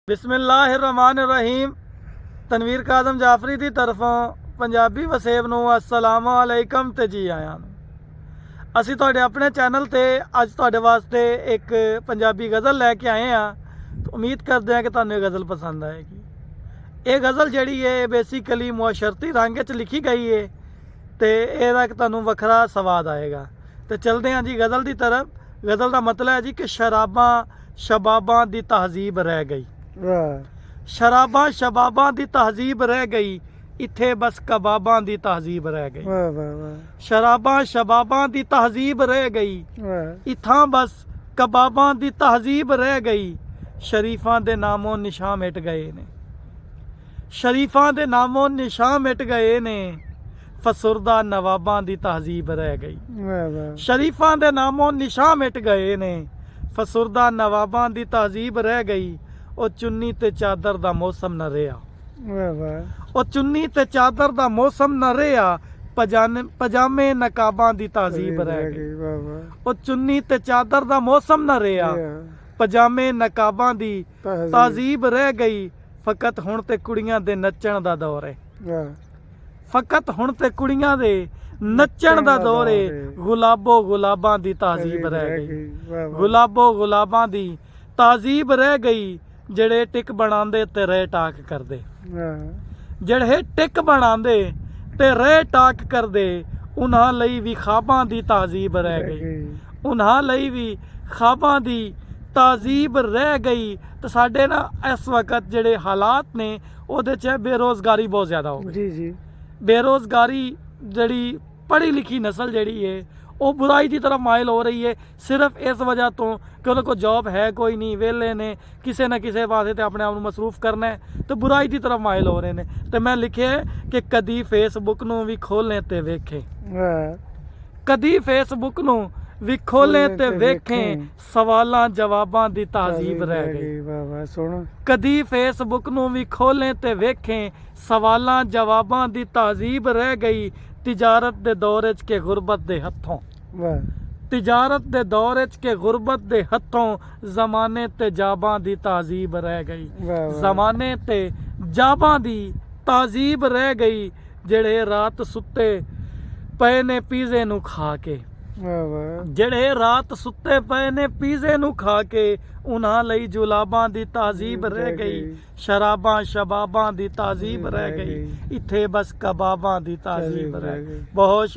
बिस्मिल्लाहिर्रहमानिर्रहीम। तनवीर कादम जाफरी की तरफों पंजाबी वसेब नूं अस्सलाम वालेकुम ते जी आया नूं। असी तुहाडे अपने चैनल ते अज तुहाडे वास्ते एक पंजाबी गज़ल लैके आए हाँ। तो उम्मीद करते हैं कि तुहानूं ये गज़ल पसंद आएगी। ये गज़ल जिहड़ी है बेसिकली मुआशरती रंग च लिखी गई है तो यदा तुहानूं वखरा स्वाद आएगा। तो चलते हैं जी गज़ल की तरफ। गज़ल का मतलब है जी कि शराबां शबाबां दी तहजीब रह गई। शराबां शबाबां दी तहजीब रह गई, इत्थे बस कबाबां दी तहजीब रह गई। शराबां शबाबां दी तहजीब रह गई, इत्थां बस कबाबां दी तहजीब रह गई। शरीफां दे नामों निशां मिट गए ने, शरीफां दे नामों निशां मिट गए ने। फसुरदा नवाबां दी तहजीब रह गई। शरीफां दे नामों निशां मिट गए ने, फसुरदा नवाबां दी तहजीब रह गई। ਉਹ ਚੁੰਨੀ ਤੇ ਚਾਦਰ ਦਾ ਮੌਸਮ ਨਾ ਰਿਹਾ, ਉਹ ਚੁੰਨੀ ਤੇ ਚਾਦਰ ਦਾ ਮੌਸਮ ਨਾ ਰਿਹਾ। ਪਜਾਮੇ ਨਕਾਬਾਂ ਦੀ ਤਹਜ਼ੀਬ ਰਹਿ ਗਈ। ਉਹ ਚੁੰਨੀ ਤੇ ਚਾਦਰ ਦਾ ਮੌਸਮ ਨਾ ਰਿਹਾ, ਪਜਾਮੇ ਨਕਾਬਾਂ ਦੀ ਤਹਜ਼ੀਬ ਰਹਿ ਗਈ। ਫਕਤ ਹੁਣ ਤੇ ਕੁੜੀਆਂ ਦੇ ਨੱਚਣ ਦਾ ਦੌਰ ਹੈ, ਫਕਤ ਹੁਣ ਤੇ ਕੁੜੀਆਂ ਦੇ ਨੱਚਣ ਦਾ ਦੌਰ ਹੈ। ਗੁਲਾਬੋ ਗੁਲਾਬਾਂ ਦੀ ਤਹਜ਼ੀਬ ਰਹਿ ਗਈ, ਗੁਲਾਬੋ ਗੁਲਾਬਾਂ ਦੀ ਤਹਜ਼ੀਬ ਰਹਿ ਗਈ। ਜਿਹੜੇ ਟਿਕ ਬਣਾਉਂਦੇ ਤੇ ਰਹਿ ਟਾਕ ਕਰਦੇ, ਜਿਹੜੇ ਟਿਕ ਬਣਾਉਂਦੇ ਤੇ ਰਹਿ ਟਾਕ ਕਰਦੇ। ਉਹਨਾਂ ਲਈ ਵੀ ਖਾਬਾਂ ਦੀ ਤਹਜ਼ੀਬ ਰਹਿ ਗਈ, ਉਹਨਾਂ ਲਈ ਵੀ ਖਾਬਾਂ ਦੀ ਤਹਜ਼ੀਬ ਰਹਿ ਗਈ। ਤੇ ਸਾਡੇ ਨਾ ਇਸ ਵਕਤ ਜਿਹੜੇ ਹਾਲਾਤ ਨੇ ਉਹਦੇ 'ਚ ਬੇਰੁਜ਼ਗਾਰੀ ਬਹੁਤ ਜ਼ਿਆਦਾ ਹੋ ਗਈ ਜੀ। ਬੇਰੁਜ਼ਗਾਰੀ ਜਿਹੜੀ ਪੜ੍ਹੀ ਲਿਖੀ ਨਸਲ ਜਿਹੜੀ ਹੈ ਉਹ बुराई की तरफ मायल हो रही है, सिर्फ इस वजह तो कि उन्होंने कोई जॉब है कोई नहीं, वेले ने किसी न किसी पासे तो अपने आप को मसरूफ करना है, तो बुराई की तरफ मायल हो रहे हैं। तो मैं लिखे कि कदी फेसबुक नूं भी खोलें ते वेखें, कदी फेसबुक नूं भी खोलें ते वेखें। सवालां जवाबां दी तहजीब रह गई। कदी फेसबुक नूं भी खोलें ते वेखें, सवालां जवाबां दी तहजीब रह गई। तिजारत दे दौर च के गुरबत दे हथों, तिजारत दे दौर च के गुरबत दे हथों। जमाने ते जाबां दी तहजीब रह गई, जमाने ते जाबां दी तहजीब रह गई। जेड़े रात सुते पे ने पीजे नू खा के, जेड़े रात सुते पे ने पीजे नू खा के। उन्हां लई जुलाबां दी तहजीब रह गई, शराबां शबाबां दी तहजीब रह गई। इत्थे बस कबाबां दी तहजीब रह गई। बहुत